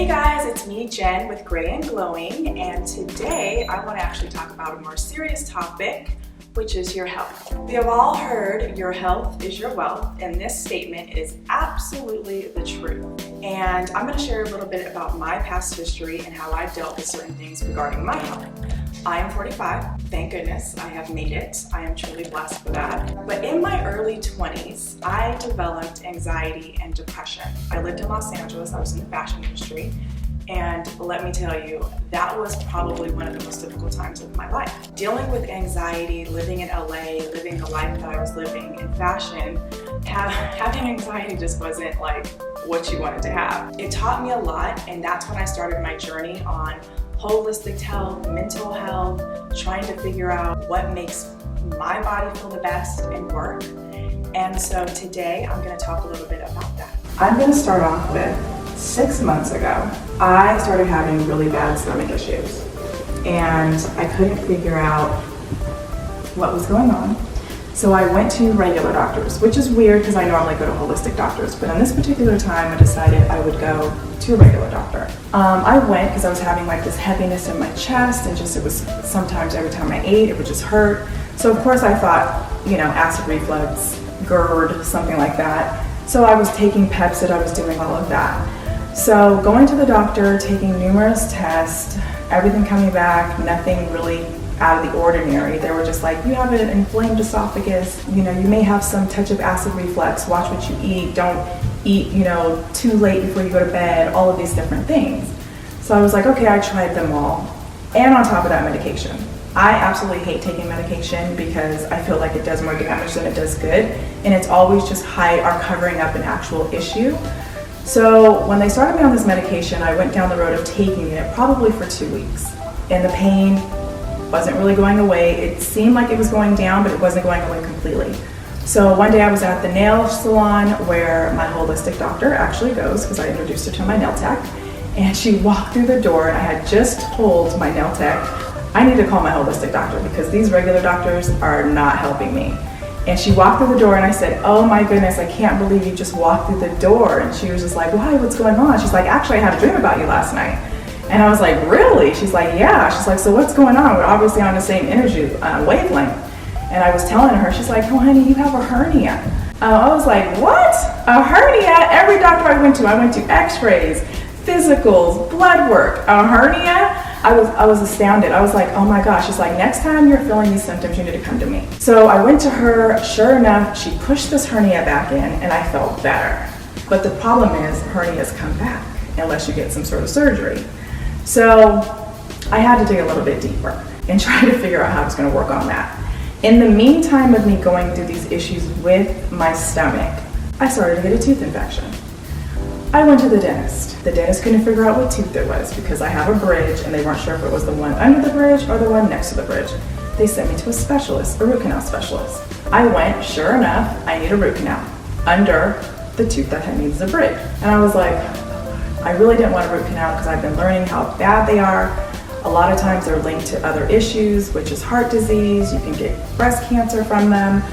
Hey guys, it's me, Jen, with Gray and Glowing, and today I want to actually talk about a more serious topic, which is your health. We have all heard your health is your wealth, and this statement is absolutely the truth. And I'm going to share a little bit about my past history and how I've dealt with certain things regarding my health. I am 45, thank goodness, I have made it. I am truly blessed for that. But in my early 20s, I developed anxiety and depression. I lived in Los Angeles, I was in the fashion industry, and let me tell you, that was probably one of the most difficult times of my life. Dealing with anxiety, living in LA, living the life that I was living in fashion, having anxiety just wasn't like what you wanted to have. It taught me a lot, and that's when I started my journey on holistic health, mental health, trying to figure out what makes my body feel the best and work. And so today I'm going to talk a little bit about that. I'm going to start off with 6 months ago, I started having really bad stomach issues, and I couldn't figure out what was going on. So I went to regular doctors, which is weird because I normally go to holistic doctors, but on this particular time I decided I would go to a regular doctor. I went because I was having like this heaviness in my chest, and it was sometimes every time I ate it would just hurt. So of course I thought, acid reflux, GERD, something like that. So I was taking Pepcid, I was doing all of that. So going to the doctor, taking numerous tests, everything coming back, nothing really out of the ordinary. They were just like, you have an inflamed esophagus, you may have some touch of acid reflux, watch what you eat, don't eat, too late before you go to bed, all of these different things. So I was like, okay, I tried them all. And on top of that, medication. I absolutely hate taking medication because I feel like it does more damage than it does good. And it's always just covering up an actual issue. So when they started me on this medication, I went down the road of taking it probably for 2 weeks. And the pain wasn't really going away. It seemed like it was going down, but it wasn't going away completely. So one day I was at the nail salon where my holistic doctor actually goes, because I introduced her to my nail tech, and she walked through the door, and I had just told my nail tech, I need to call my holistic doctor because these regular doctors are not helping me. And she walked through the door, and I said, oh my goodness, I can't believe you just walked through the door. And she was just like, why, what's going on? She's like, actually I had a dream about you last night. And I was like, really? She's like, yeah. She's like, so what's going on? We're obviously on the same energy wavelength. And I was telling her, she's like, oh honey, you have a hernia. I was like, what? A hernia? Every doctor I went to x-rays, physicals, blood work, a hernia? I was astounded. I was like, oh my gosh. She's like, next time you're feeling these symptoms, you need to come to me. So I went to her, sure enough, she pushed this hernia back in, and I felt better. But the problem is hernias come back unless you get some sort of surgery. So I had to dig a little bit deeper and try to figure out how I was going to work on that. In the meantime of me going through these issues with my stomach, I started to get a tooth infection. I went to the dentist. The dentist couldn't figure out what tooth it was because I have a bridge, and they weren't sure if it was the one under the bridge or the one next to the bridge. They sent me to a specialist, a root canal specialist. I went, sure enough, I need a root canal under the tooth that needs the bridge. And I was like, I really didn't want a root canal because I've been learning how bad they are. A lot of times they're linked to other issues, which is heart disease. You can get breast cancer from them.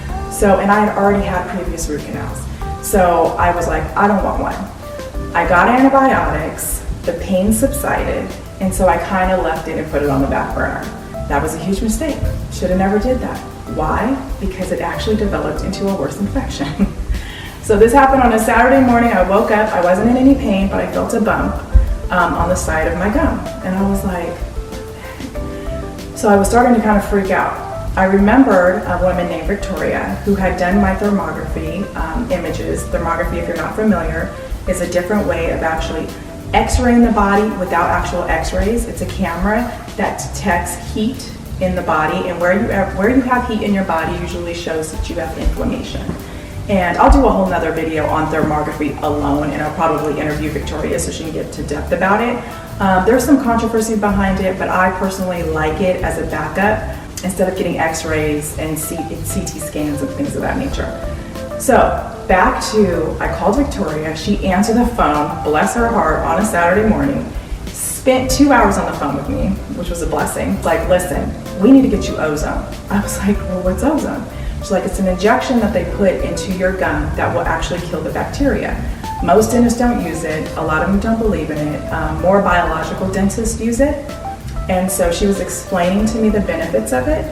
And I had already had previous root canals. So I was like, I don't want one. I got antibiotics, the pain subsided, and so I kind of left it and put it on the back burner. That was a huge mistake. Should have never did that. Why? Because it actually developed into a worse infection. So this happened on a Saturday morning. I woke up, I wasn't in any pain, but I felt a bump on the side of my gum. And I was like, so I was starting to kind of freak out. I remembered a woman named Victoria who had done my thermography images. Thermography, if you're not familiar, is a different way of actually x-raying the body without actual x-rays. It's a camera that detects heat in the body, and where you have heat in your body usually shows that you have inflammation. And I'll do a whole nother video on thermography alone, and I'll probably interview Victoria so she can get to depth about it. There's some controversy behind it, but I personally like it as a backup instead of getting x-rays and CT scans and things of that nature. So back to, I called Victoria, she answered the phone, bless her heart, on a Saturday morning, spent 2 hours on the phone with me, which was a blessing. It's like, listen, we need to get you ozone. I was like, well, what's ozone? She's like, it's an injection that they put into your gum that will actually kill the bacteria. Most dentists don't use it. A lot of them don't believe in it. More biological dentists use it. And so she was explaining to me the benefits of it.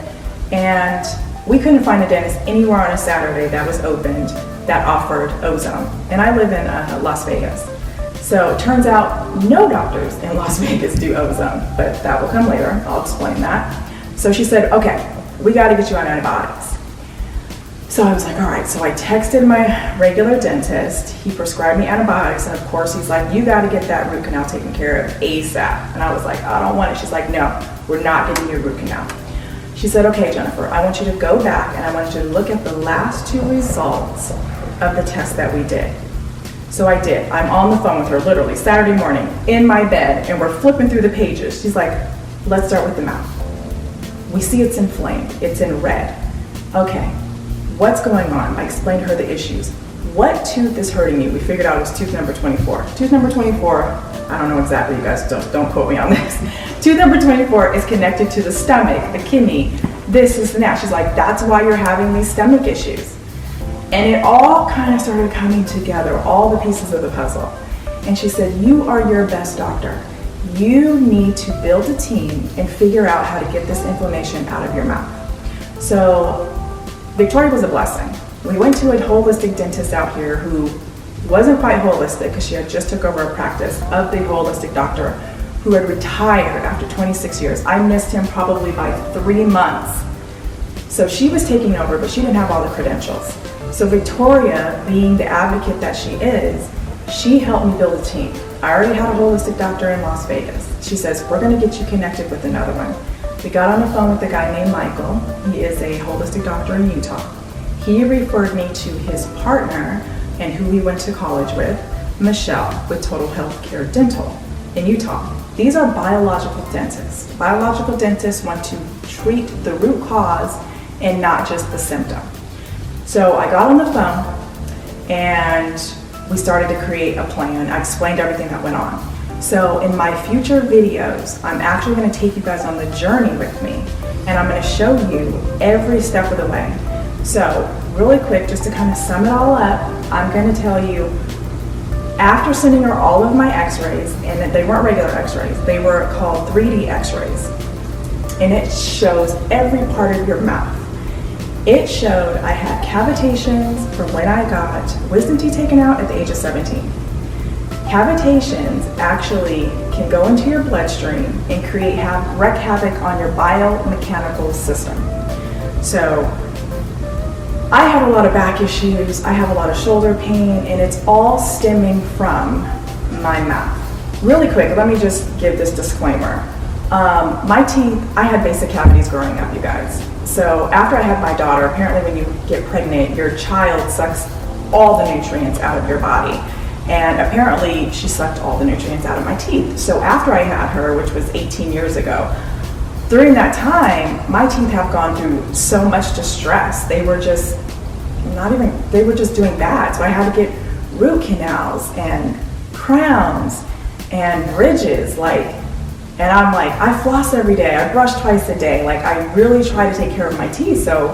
And we couldn't find a dentist anywhere on a Saturday that was opened that offered ozone. And I live in Las Vegas. So it turns out no doctors in Las Vegas do ozone, but that will come later. I'll explain that. So she said, okay, we got to get you on antibiotics. So I was like, all right. So I texted my regular dentist. He prescribed me antibiotics. And of course, he's like, you got to get that root canal taken care of ASAP. And I was like, I don't want it. She's like, no, we're not getting your root canal. She said, okay, Jennifer, I want you to go back and I want you to look at the last 2 results of the test that we did. So I did. I'm on the phone with her literally Saturday morning in my bed, and we're flipping through the pages. She's like, let's start with the mouth. We see it's inflamed. It's in red. Okay, what's going on? I explained to her the issues. What tooth is hurting you? We figured out it was tooth number 24. Tooth number 24, I don't know exactly, you guys, don't quote me on this. Tooth number 24 is connected to the stomach, the kidney, this is that. She's like, that's why you're having these stomach issues. And it all kind of started coming together, all the pieces of the puzzle. And she said, you are your best doctor. You need to build a team and figure out how to get this inflammation out of your mouth. So Victoria was a blessing. We went to a holistic dentist out here who wasn't quite holistic because she had just took over a practice of the holistic doctor who had retired after 26 years. I missed him probably by 3 months. So she was taking over, but she didn't have all the credentials. So Victoria, being the advocate that she is, she helped me build a team. I already had a holistic doctor in Las Vegas. She says, we're gonna get you connected with another one. We got on the phone with a guy named Michael. He is a holistic doctor in Utah. He referred me to his partner and who he went to college with, Michelle, with Total Health Care Dental in Utah. These are biological dentists. Biological dentists want to treat the root cause and not just the symptom. So I got on the phone and we started to create a plan. I explained everything that went on. So in my future videos, I'm actually going to take you guys on the journey with me, and I'm going to show you every step of the way. So really quick, just to kind of sum it all up, I'm going to tell you, after sending her all of my x-rays, and they weren't regular x-rays, they were called 3D x-rays, and it shows every part of your mouth. It showed I had cavitations from when I got wisdom teeth taken out at the age of 17. Cavitations actually can go into your bloodstream and wreak havoc on your biomechanical system. So I have a lot of back issues, I have a lot of shoulder pain, and it's all stemming from my mouth. Really quick, let me just give this disclaimer. My teeth, I had basic cavities growing up, you guys. So after I had my daughter, apparently when you get pregnant, your child sucks all the nutrients out of your body. And apparently she sucked all the nutrients out of my teeth. So after I had her, which was 18 years ago, during that time, my teeth have gone through so much distress. They were just doing bad. So I had to get root canals and crowns and bridges, and I'm like, I floss every day, I brush twice a day, I really try to take care of my teeth. So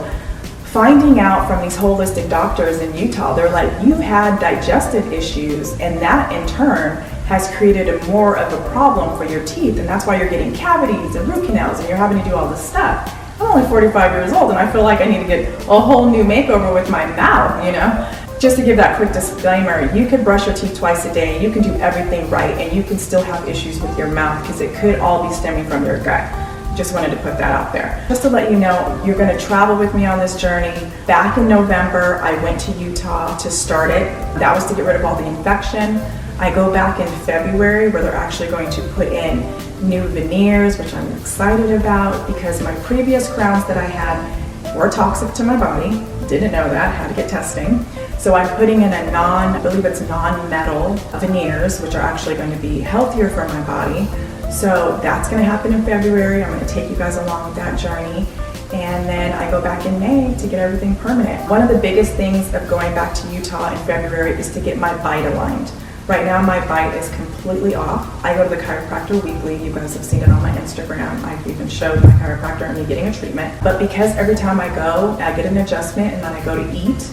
finding out from these holistic doctors in Utah, they're like, you've had digestive issues, and that in turn has created more of a problem for your teeth, and that's why you're getting cavities and root canals and you're having to do all this stuff. I'm only 45 years old and I feel like I need to get a whole new makeover with my mouth, you know? Just to give that quick disclaimer, you can brush your teeth twice a day, you can do everything right, and you can still have issues with your mouth because it could all be stemming from your gut. Just wanted to put that out there. Just to let you know, you're gonna travel with me on this journey. Back in November, I went to Utah to start it. That was to get rid of all the infection. I go back in February where they're actually going to put in new veneers, which I'm excited about because my previous crowns that I had were toxic to my body. Didn't know that, had to get testing. So I'm putting in a I believe it's non-metal veneers, which are actually going to be healthier for my body. So that's going to happen in February. I'm going to take you guys along that journey. And then I go back in May to get everything permanent. One of the biggest things of going back to Utah in February is to get my bite aligned. Right now my bite is completely off. I go to the chiropractor weekly. You guys have seen it on my Instagram. I've even showed my chiropractor and me getting a treatment. But because every time I go, I get an adjustment and then I go to eat,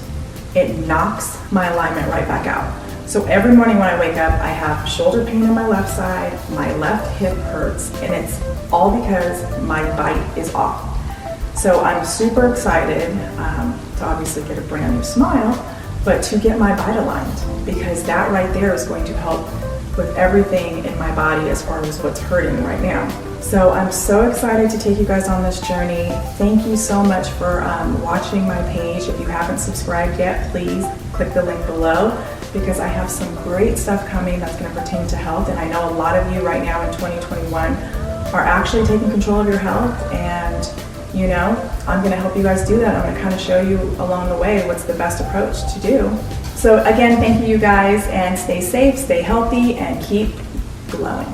it knocks my alignment right back out. So every morning when I wake up, I have shoulder pain in my left side, my left hip hurts, and it's all because my bite is off. So I'm super excited to obviously get a brand new smile, but to get my bite aligned, because that right there is going to help with everything in my body as far as what's hurting right now. So I'm so excited to take you guys on this journey. Thank you so much for watching my page. If you haven't subscribed yet, please click the link below, because I have some great stuff coming that's going to pertain to health. And I know a lot of you right now in 2021 are actually taking control of your health, and you know, I'm going to help you guys do that. I'm going to kind of show you along the way what's the best approach to do. So again, thank you guys, and stay safe, stay healthy, and keep glowing.